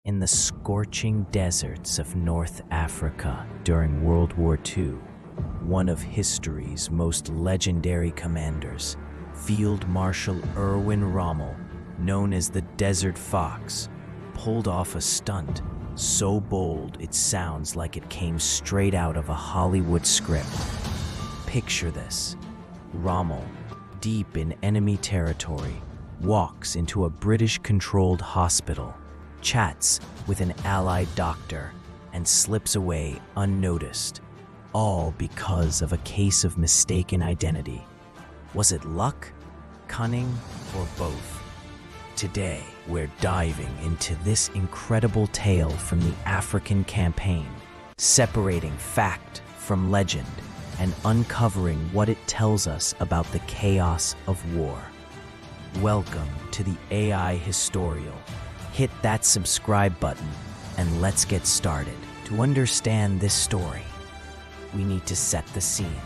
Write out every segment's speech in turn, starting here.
In the scorching deserts of North Africa during World War II, one of history's most legendary commanders, Field Marshal Erwin Rommel, known as the Desert Fox, pulled off a stunt so bold it sounds like it came straight out of a Hollywood script. Picture this: Rommel, deep in enemy territory, walks into a British-controlled hospital, chats with an Allied doctor, and slips away unnoticed, all because of a case of mistaken identity. Was it luck, cunning, or both? Today, we're diving into this incredible tale from the African campaign, separating fact from legend and uncovering what it tells us about the chaos of war. Welcome to the AI Historial. Hit that subscribe button and let's get started. To understand this story, we need to set the scene.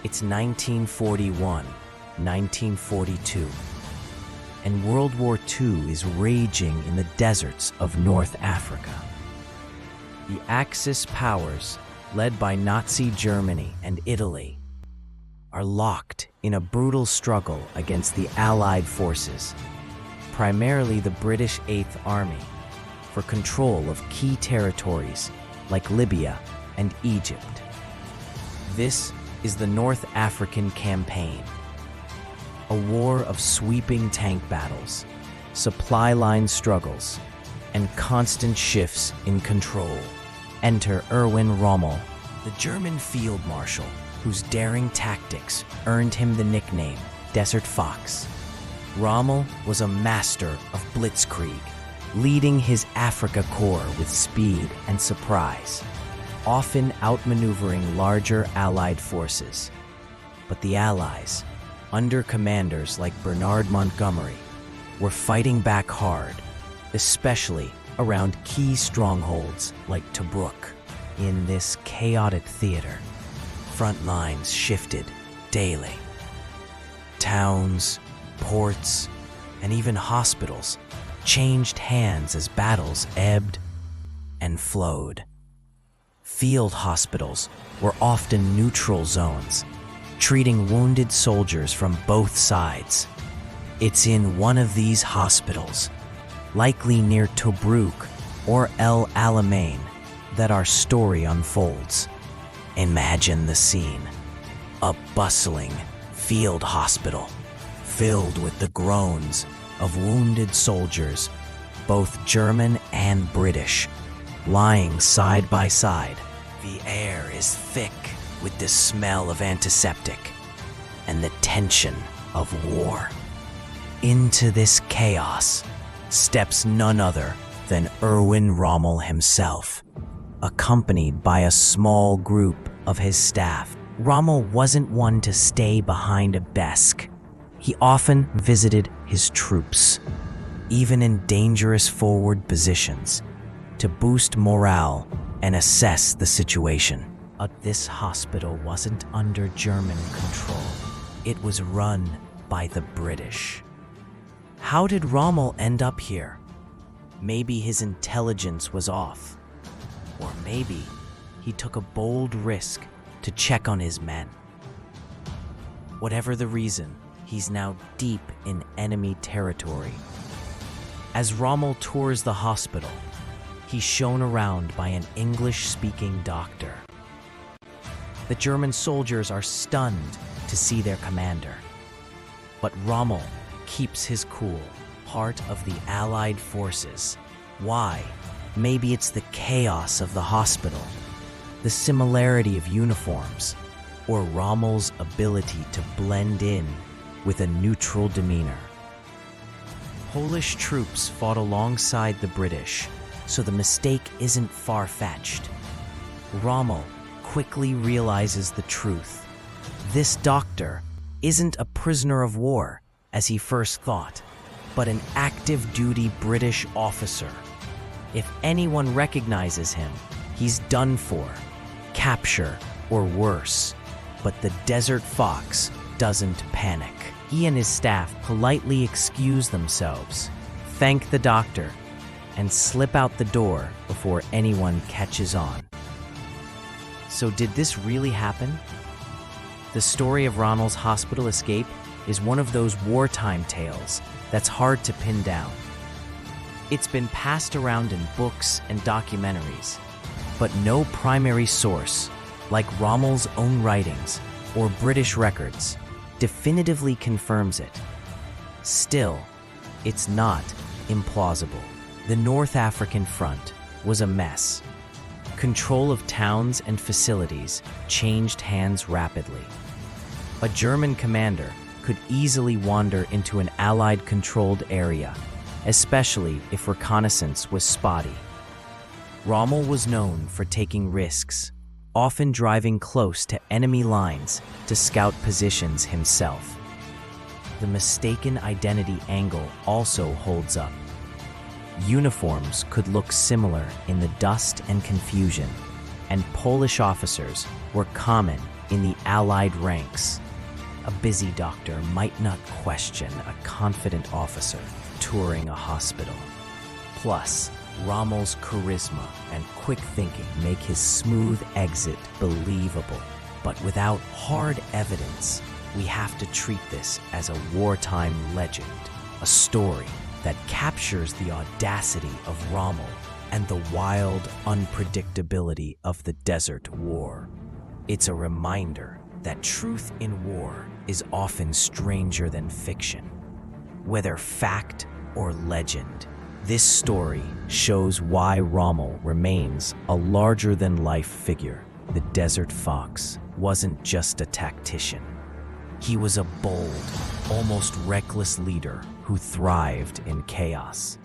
It's 1941, 1942, and World War II is raging in the deserts of North Africa. The Axis powers, led by Nazi Germany and Italy, are locked in a brutal struggle against the Allied forces, primarily the British Eighth Army, for control of key territories like Libya and Egypt. This is the North African Campaign, a war of sweeping tank battles, supply line struggles, and constant shifts in control. Enter Erwin Rommel, the German field marshal whose daring tactics earned him the nickname Desert Fox. Rommel was a master of blitzkrieg, leading his Afrika Korps with speed and surprise, often outmaneuvering larger Allied forces. But the Allies, under commanders like Bernard Montgomery, were fighting back hard, especially around key strongholds like Tobruk. In this chaotic theater, front lines shifted daily. Towns, ports, and even hospitals changed hands as battles ebbed and flowed. Field hospitals were often neutral zones, treating wounded soldiers from both sides. It's in one of these hospitals, likely near Tobruk or El Alamein, that our story unfolds. Imagine the scene: a bustling field hospital filled with the groans of wounded soldiers, both German and British, lying side by side. The air is thick with the smell of antiseptic and the tension of war. Into this chaos steps none other than Erwin Rommel himself, accompanied by a small group of his staff. Rommel wasn't one to stay behind a desk. He often visited his troops, even in dangerous forward positions, to boost morale and assess the situation. This hospital wasn't under German control. It was run by the British. How did Rommel end up here? Maybe his intelligence was off. Or maybe he took a bold risk to check on his men. Whatever the reason, he's now deep in enemy territory. As Rommel tours the hospital, he's shown around by an English-speaking doctor. The German soldiers are stunned to see their commander. But Rommel keeps his cool, part of the Allied forces. Why? Maybe it's the chaos of the hospital, the similarity of uniforms, or Rommel's ability to blend in with a neutral demeanor. Polish troops fought alongside the British, so the mistake isn't far-fetched. Rommel quickly realizes the truth. This doctor isn't a prisoner of war, as he first thought, but an active-duty British officer. If anyone recognizes him, he's done for, capture, or worse. But the Desert Fox doesn't panic. He and his staff politely excuse themselves, thank the doctor, and slip out the door before anyone catches on. So did this really happen? The story of Rommel's hospital escape is one of those wartime tales that's hard to pin down. It's been passed around in books and documentaries, but no primary source, like Rommel's own writings or British records, definitively confirms it. Still, it's not implausible. The North African front was a mess. Control of towns and facilities changed hands rapidly. A German commander could easily wander into an Allied-controlled area, especially if reconnaissance was spotty. Rommel was known for taking risks, often driving close to enemy lines to scout positions himself. The mistaken identity angle also holds up. Uniforms could look similar in the dust and confusion, and Polish officers were common in the Allied ranks. A busy doctor might not question a confident officer touring a hospital. Plus, Rommel's charisma and quick thinking make his smooth exit believable. But without hard evidence, we have to treat this as a wartime legend, a story that captures the audacity of Rommel and the wild unpredictability of the Desert War. It's a reminder that truth in war is often stranger than fiction. Whether fact or legend, this story shows why Rommel remains a larger-than-life figure. The Desert Fox wasn't just a tactician. He was a bold, almost reckless leader who thrived in chaos.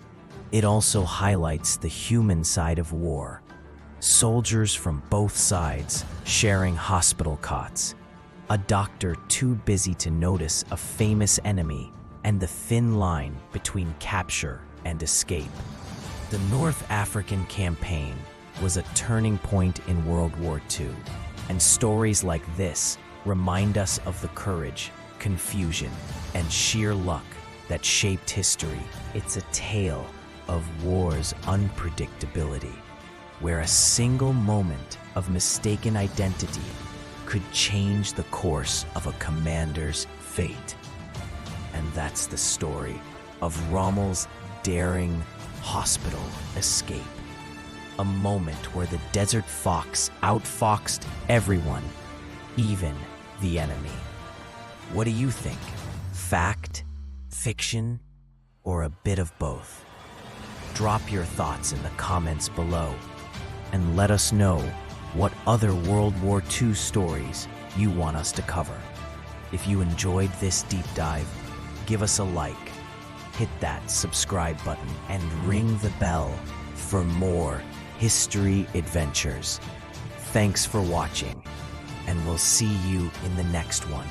It also highlights the human side of war. Soldiers from both sides sharing hospital cots, a doctor too busy to notice a famous enemy, and the thin line between capture and escape. The North African campaign was a turning point in World War II, and stories like this remind us of the courage, confusion, and sheer luck that shaped history. It's a tale of war's unpredictability, where a single moment of mistaken identity could change the course of a commander's fate. And that's the story of Rommel's daring hospital escape. A moment where the Desert Fox outfoxed everyone, even the enemy. What do you think? Fact, fiction, or a bit of both? Drop your thoughts in the comments below and let us know what other World War II stories you want us to cover. If you enjoyed this deep dive, give us a like, hit that subscribe button, and ring the bell for more history adventures. Thanks for watching, and we'll see you in the next one.